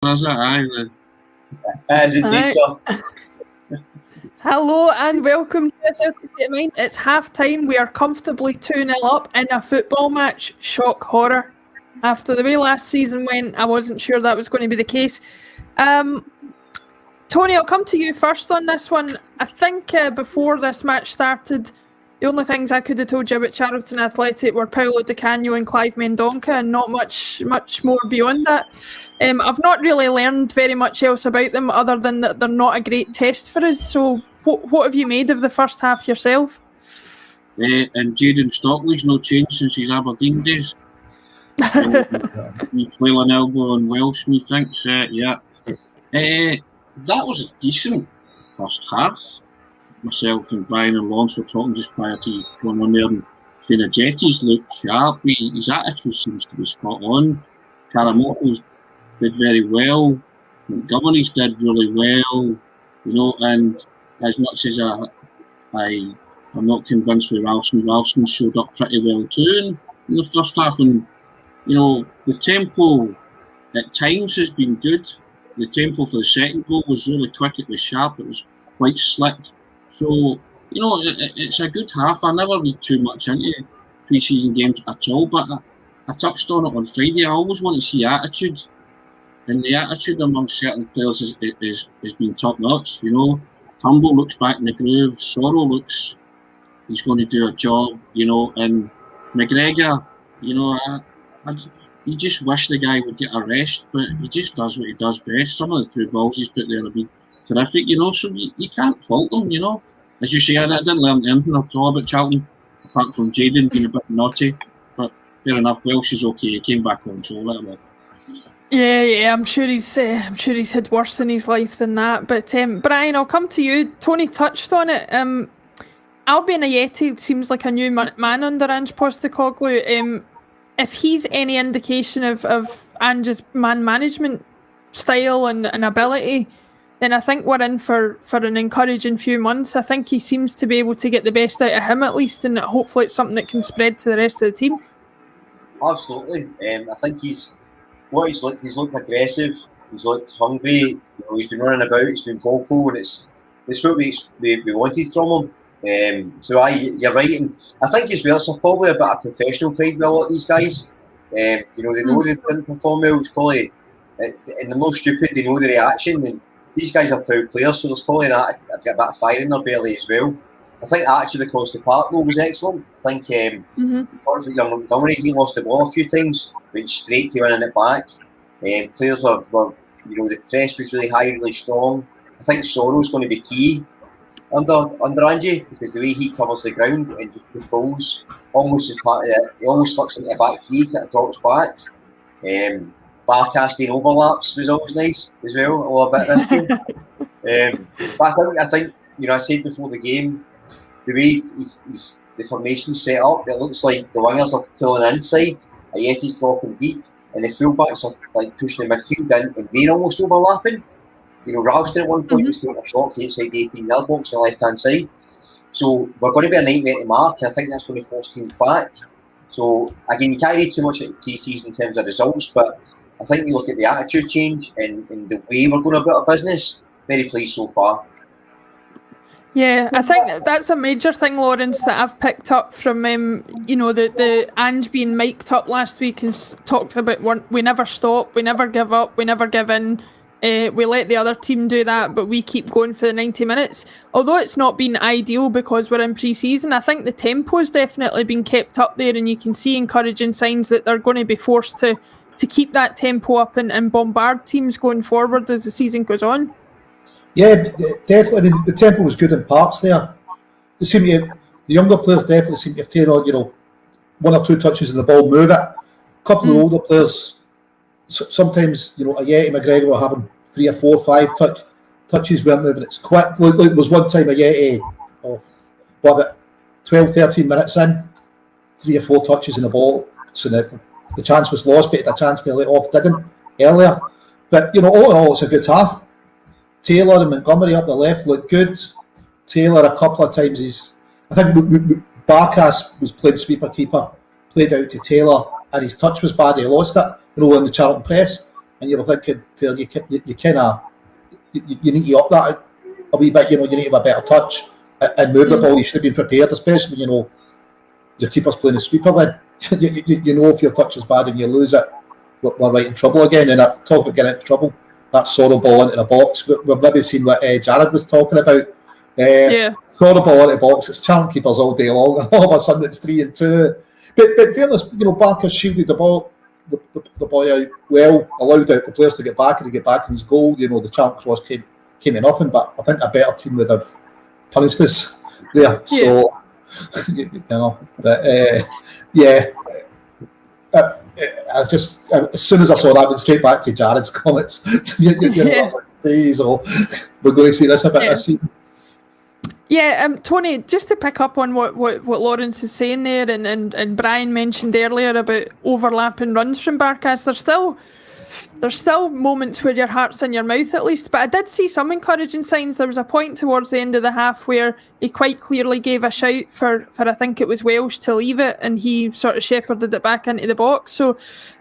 Is it? Aye. As indeed, sir. Hello and welcome to Celtic State of Mind. It's half time. We are comfortably 2-0 up in a football match. Shock horror. After the way last season went, I wasn't sure that was going to be the case. Tony, I'll come to you first on this one. I think before this match started, the only things I could have told you about Charlton Athletic were Paulo Di Canio and Clive Mendonca, and not much more beyond that. I've not really learned very much else about them other than that they're not a great test for us. So what have you made of the first half yourself? And Jayden Stockley's no change since his Aberdeen days. Me flailing elbow on Welsh, methinks. That was a decent first half. Myself and Brian and Lawrence were talking just prior to going on there, and saying Jetty's looked sharp. His attitude seems to be spot on. Karamoto's did very well. Montgomery's did really well. And as much as I'm not convinced with Ralston. Ralston showed up pretty well too in the first half, and the tempo at times has been good. The tempo for the second goal was really quick. It was sharp. It was quite slick. So it's a good half. I never read too much into pre-season games at all, but I touched on it on Friday. I always want to see attitude, and the attitude among certain players is been top notch. Turnbull looks back in the groove. Sorrow looks he's going to do a job. And McGregor, you just wish the guy would get a rest, but he just does what he does best. Some of the through balls he's put there have been terrific. So you can't fault them. As you say, I didn't learn anything at all about Charlton apart from Jayden being a bit naughty. But fair enough, Welsh is okay. He came back on, so let him off. Yeah, I'm sure he's had worse in his life than that. But Brian, I'll come to you. Tony touched on it. Albion Ajeti seems like a new man under Ange Postecoglou. If he's any indication of Ange's man management style and ability, then I think we're in for an encouraging few months. I think he seems to be able to get the best out of him at least, and hopefully it's something that can spread to the rest of the team. Absolutely. I think he's looked aggressive. He's looked hungry. He's been running about. He's been vocal, and it's what we wanted from him. So you're right, and I think as well, it's probably a bit of professional pride with a lot of these guys. They know they didn't perform well. It's probably, and they're not stupid. They know the reaction, and these guys are proud players, so there's probably a bit of fire in their belly as well. I think actually across the park though was excellent. I think Montgomery, he lost the ball a few times, went straight to winning it back. Players were the press was really high, really strong. I think Sorrow's going to be key under Angie, because the way he covers the ground and just controls almost as part of it, he almost slips into a back three, kind of drops back. Barcasting overlaps was always nice as well, a little bit risky. But I think I said before the game, the way the formation's set up, it looks like the wingers are pulling inside, Ajeti's dropping deep, and the fullbacks are like pushing the midfield in, and they're almost overlapping. Ralston at one point was throwing a shot for inside the 18-yard box on the left-hand side. So we're going to be a nightmare to mark, and I think that's going to force teams back. So again, you can't read too much at pre-season in terms of results, but I think you look at the attitude change and the way we're going about our business, very pleased so far. Yeah, I think that's a major thing, Lawrence, that I've picked up from the Ange being mic'd up last week and talked about we never stop, we never give up, we never give in. We let the other team do that, but we keep going for the 90 minutes. Although it's not been ideal because we're in pre-season, I think the tempo's definitely been kept up there, and you can see encouraging signs that they're going to be forced to keep that tempo up and bombard teams going forward as the season goes on. Yeah, definitely. I mean, the tempo was good in parts there. The younger players definitely seem to have taken on, one or two touches in the ball, move it. A couple of older players, sometimes, Ajeti, McGregor were having 3 or 4 or 5 touches, weren't moving. It's quick. Like there was one time Ajeti, 12, 13 minutes in, 3 or 4 touches in the ball. So the chance was lost, but he had a chance to let off, didn't earlier. But, all in all, it's a good half. Taylor and Montgomery up the left looked good. Taylor a couple of times, I think Barkas was playing sweeper keeper, played out to Taylor, and his touch was bad, he lost it, in the Charlton press. and you were thinking, you kind of you need to up that a wee bit. You know, you need to have a better touch and move the ball. You should have been prepared, especially when you know your keeper's playing a sweeper. Then you know if your touch is bad and you lose it, we're right in trouble again. And talk about getting into trouble. That sort of ball into the box. We've maybe seen what Jared was talking about. Sort of ball into the box. It's Charlton keepers all day long. All of a sudden it's 3-2. But fairness, you know, Barker shielded the ball. The boy out well, allowed out the players to get back in his goal. You know, the Charlton cross came in nothing, but I think a better team would have punished us there. So, you know, but I just, as soon as I saw that, I went straight back to Jared's comments. You know, I was like, geez, we're going to see this a bit this season. Yeah, Tony, just to pick up on what Lawrence is saying there, and Brian mentioned earlier about overlapping runs from Barkas, there's still moments where your heart's in your mouth at least, but I did see some encouraging signs. There was a point towards the end of the half where he quite clearly gave a shout for I think it was Welsh to leave it, and he sort of shepherded it back into the box. So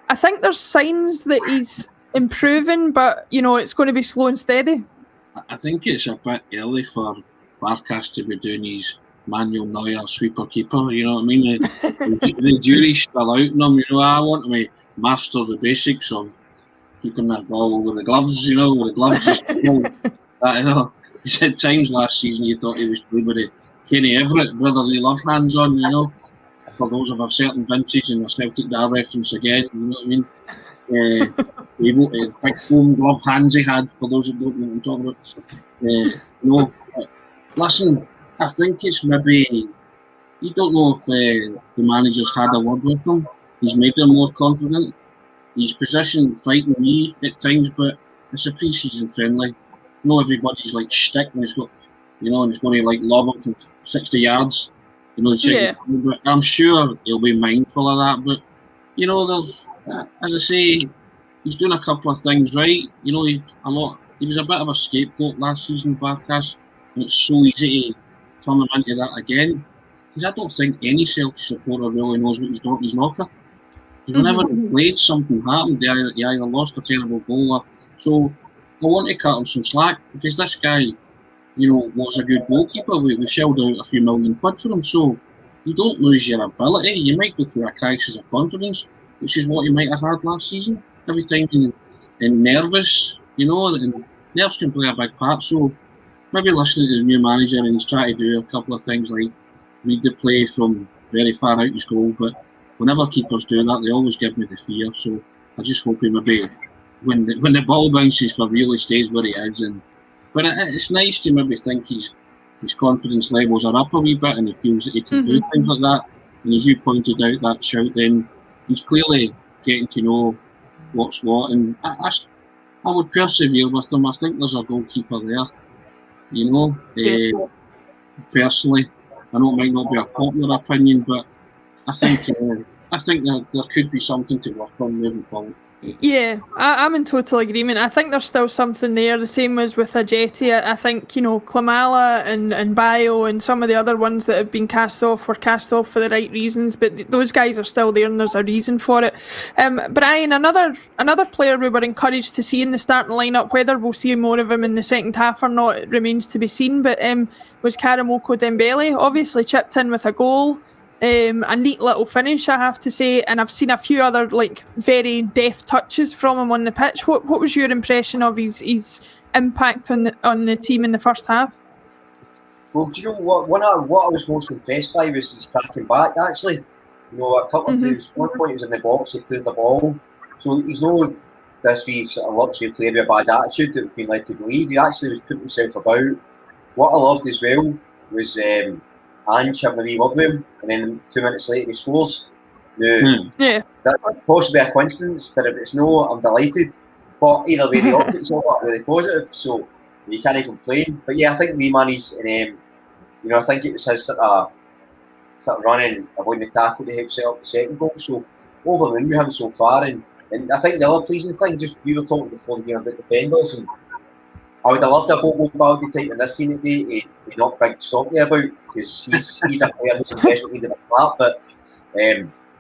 I think there's signs that he's improving, but you know, it's going to be slow and steady. I think it's a bit early for Barkas to be doing his Manuel Neuer sweeper keeper, you know what I mean? The jury's still out on him, you know. I want him to master the basics of keeping that ball with the gloves, you know, with the gloves. That, you know, he said times last season he thought he was playing with a Kenny Everett brotherly love hands on, you know. For those of a certain vintage and a Celtic Dar reference again, you know what I mean? The big foam glove hands he had, for those who don't know what I'm talking about. No. Listen, I think it's maybe, you don't know if the manager's had a word with him. He's made them more confident. His position fighting me at times, but it's a pre-season friendly. Not everybody's like shtick and he's got, you know, and he's going to like lob him from 60 yards. You know, but I'm sure he'll be mindful of that. But you know, there's, as I say, he's doing a couple of things right. You know, he was a bit of a scapegoat last season, Barkas. And it's so easy to turn him into that again. Because I don't think any Celtic supporter really knows what he's doing in his knocker. Whenever he played, something happened. He either lost a terrible goal. So I want to cut him some slack, because this guy, you know, was a good goalkeeper. We shelled out a few million quid for him. So you don't lose your ability. You might go through a crisis of confidence, which is what he might have had last season. Every time he's nervous, you know, and nerves can play a big part. So maybe listening to the new manager, and he's trying to do a couple of things like read the play from very far out his goal. But whenever keepers do that, they always give me the fear. So I just hope he maybe, when the ball bounces for real, he stays where he is. But it's nice to maybe think his confidence levels are up a wee bit, and he feels that he can do things like that. And as you pointed out, that shout, then he's clearly getting to know what's what. And I would persevere with him. I think there's a goalkeeper there. You know, personally, I know it might not be a popular opinion, but I think there could be something to work on moving forward. Yeah, I'm in total agreement. I think there's still something there. The same as with Ajeti. I think, you know, Klimala and Bio and some of the other ones that have been cast off were cast off for the right reasons, but those guys are still there and there's a reason for it. Brian, another player we were encouraged to see in the starting lineup, whether we'll see more of him in the second half or not, it remains to be seen, but was Karamoko Dembele. Obviously chipped in with a goal. A neat little finish, I have to say, and I've seen a few other like very deft touches from him on the pitch. What was your impression of his impact on the team in the first half? Well, do you know what I was most impressed by was his tracking back. Actually, you know, a couple of times, one point he was in the box, he cleared the ball, so he's no this wee sort of luxury player with a bad attitude that we've been led to believe. He actually was putting himself about. What I loved as well was Ange having a wee word with him, and then 2 minutes later he scores. Now, that's possibly a coincidence, but if it's no, I'm delighted. But either way, the optics of it are really positive, so you can't complain. But yeah, I think wee Manny's, and you know, I think it was his sort of running, avoiding the tackle to help set up the second goal. So over the moon with him so far, and I think the other pleasing thing, just we were talking before the game about defenders, and I would have loved a Bobo Baldi type in this team today. He knocked Big Stockley about, because he's a player who's desperately needed a clap. But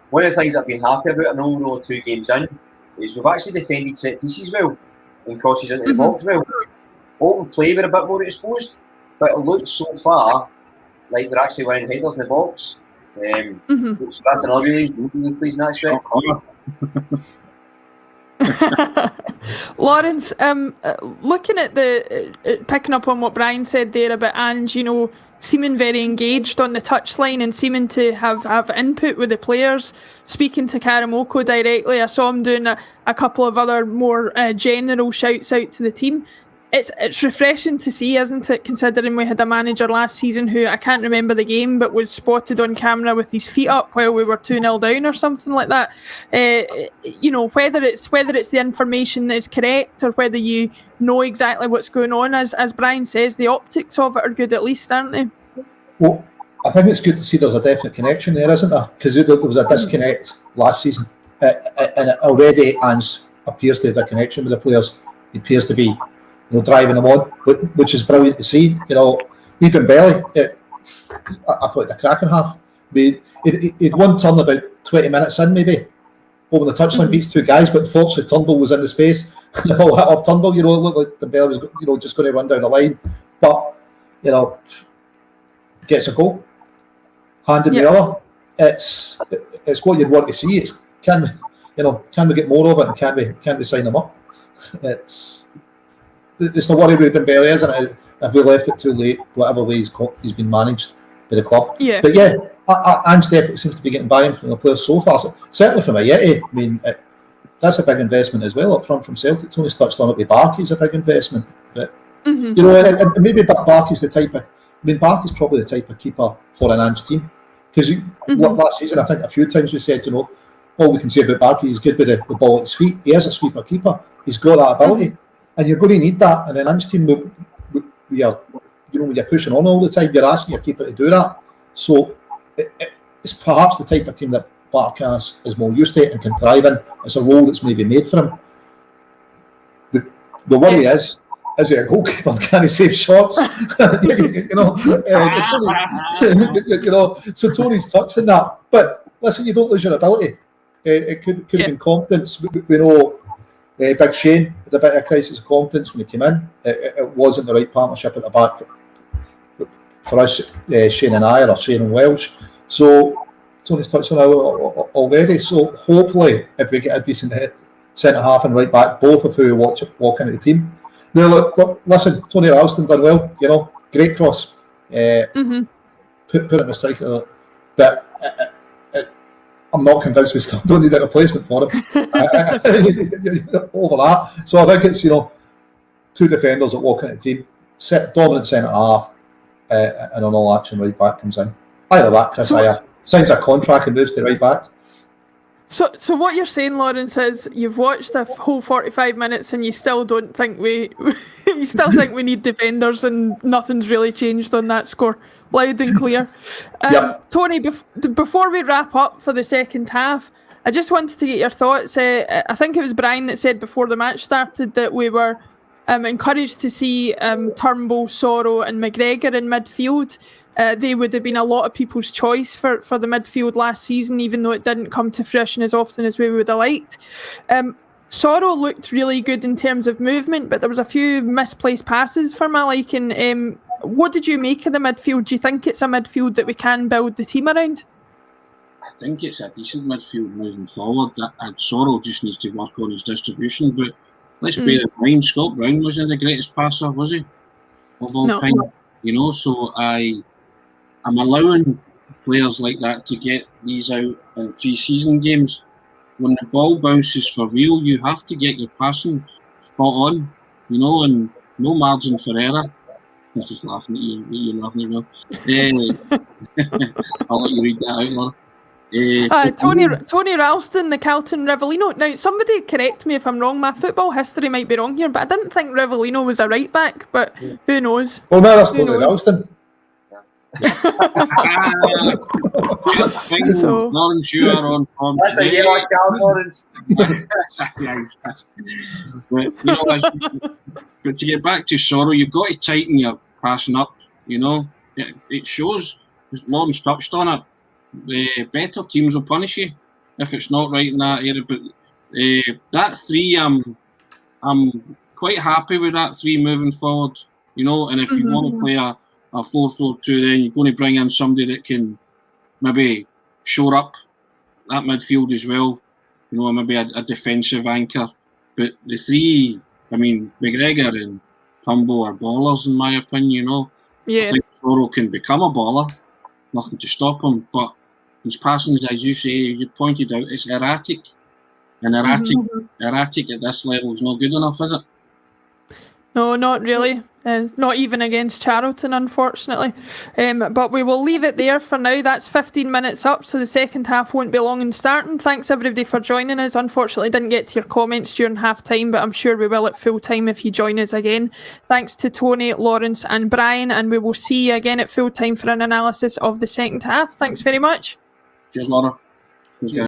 one of the things I've been happy about, I know we're only 2 games in, is we've actually defended set pieces well and crosses into the box well. Open play we're a bit more exposed, but it looks so far like we're actually winning headers in the box. So that's another really pleasing aspect. Lawrence, looking at picking up on what Brian said there about Ange, seeming very engaged on the touchline and seeming to have input with the players, speaking to Karamoko directly. I saw him doing a couple of other more general shouts out to the team. It's refreshing to see, isn't it, considering we had a manager last season who, I can't remember the game, but was spotted on camera with his feet up while we were 2-0 down or something like that. Whether it's the information that is correct or whether you know exactly what's going on, as Brian says, the optics of it are good at least, aren't they? Well, I think it's good to see there's a definite connection there, isn't there? Because there was a disconnect last season, and already Ange appears to have a connection with the players. He appears to be driving them on, which is brilliant to see. Even Belly, I thought the cracking half. He'd one turn about 20 minutes in, maybe, over the touchline, beats two guys, but unfortunately Turnbull was in the space. The ball hit off Turnbull, it looked like the Belly was, just going to run down the line. But, gets a goal. Hand in the other. It's what you'd want to see. Can we get more of it, and can we sign them up? It's the worry with Dembele, isn't it? If we left it too late, whatever way he's been managed by the club. Yeah. But yeah, Ange definitely seems to be getting buy-in from the players so far. Certainly from Ayeti. I mean, that's a big investment as well up front from Celtic. Tony's touched on it with Barkley's a big investment. But, and maybe Barkley's the type of... I mean, Barkley's probably the type of keeper for an Ange team. Because last season, I think a few times we said, all we can say about Barkley, he's good with the ball at his feet. He is a sweeper keeper. He's got that ability. And you're going to need that. And an Ange team, when you're pushing on all the time, you're asking your keeper to do that. So it's perhaps the type of team that Barkas is more used to and can thrive in. It's a role that's maybe made for him. The worry is he a goalkeeper? Can he save shots? So Tony's touching that. But listen, you don't lose your ability. It could have been confidence. We know Big Shane had a bit of a crisis of confidence when he came in. It wasn't the right partnership at the back for us, Shane and I, or Shane and Welsh. So Tony's touched on it already. So hopefully, if we get a decent centre half and right back, both of who walk into the team. Now, look, listen, Tony Ralston done well. Great cross. Put it in the strike. But I'm not convinced we still don't need a replacement for him over that. So I think it's two defenders that walk into the team, dominant centre half, and an all action right back comes in. Either that, Chris signs a contract and moves to right back. So what you're saying, Lawrence, is you've watched the whole 45 minutes and you still don't think you still think we need defenders, and nothing's really changed on that score. Loud and clear. Yep. Tony, before we wrap up for the second half, I just wanted to get your thoughts. I think it was Brian that said before the match started that we were encouraged to see Turnbull, Sorrow and McGregor in midfield. They would have been a lot of people's choice for the midfield last season, even though it didn't come to fruition as often as we would have liked. Sorrow looked really good in terms of movement, but there was a few misplaced passes for my liking. What did you make of the midfield? Do you think it's a midfield that we can build the team around? I think it's a decent midfield moving forward. Sorrow just needs to work on his distribution, but let's bear in mind, Scott Brown wasn't the greatest passer, was he? Of all time. So I'm allowing players like that to get these out in pre-season games. When the ball bounces for real, you have to get your passing spot on, and no margin for error. I'm just laughing at you. You're laughing at me. I'll let you read that out, Laura. Tony Ralston, the Charlton Rivellino. Now, somebody correct me if I'm wrong. My football history might be wrong here, but I didn't think Rivellino was a right back. But who knows? Oh no, that's Tony Ralston. So, Lawrence, you are on form. That's a yellow card, Lawrence. But to get back to Sorrow, you've got to tighten your passing up. It shows. Lawrence touched on it. Better teams will punish you if it's not right in that area. But That three, I'm quite happy with that three moving forward. You know, and if you want to play a 4-4-2, then you're going to bring in somebody that can maybe shore up that midfield as well. You know, maybe a defensive anchor. But the three, I mean, McGregor and Tumbo are ballers in my opinion. You know, I think Soro can become a baller. Nothing to stop him, but his passing, as you say, you pointed out, it's erratic. And erratic at this level is not good enough, is it? No, not really. Not even against Charlton, unfortunately. But we will leave it there for now. That's 15 minutes up, so the second half won't be long in starting. Thanks everybody for joining us. Unfortunately, didn't get to your comments during half time, but I'm sure we will at full time if you join us again. Thanks to Tony, Lawrence, and Brian, and we will see you again at full time for an analysis of the second half. Thanks very much. Cheers, Laura. Cheers.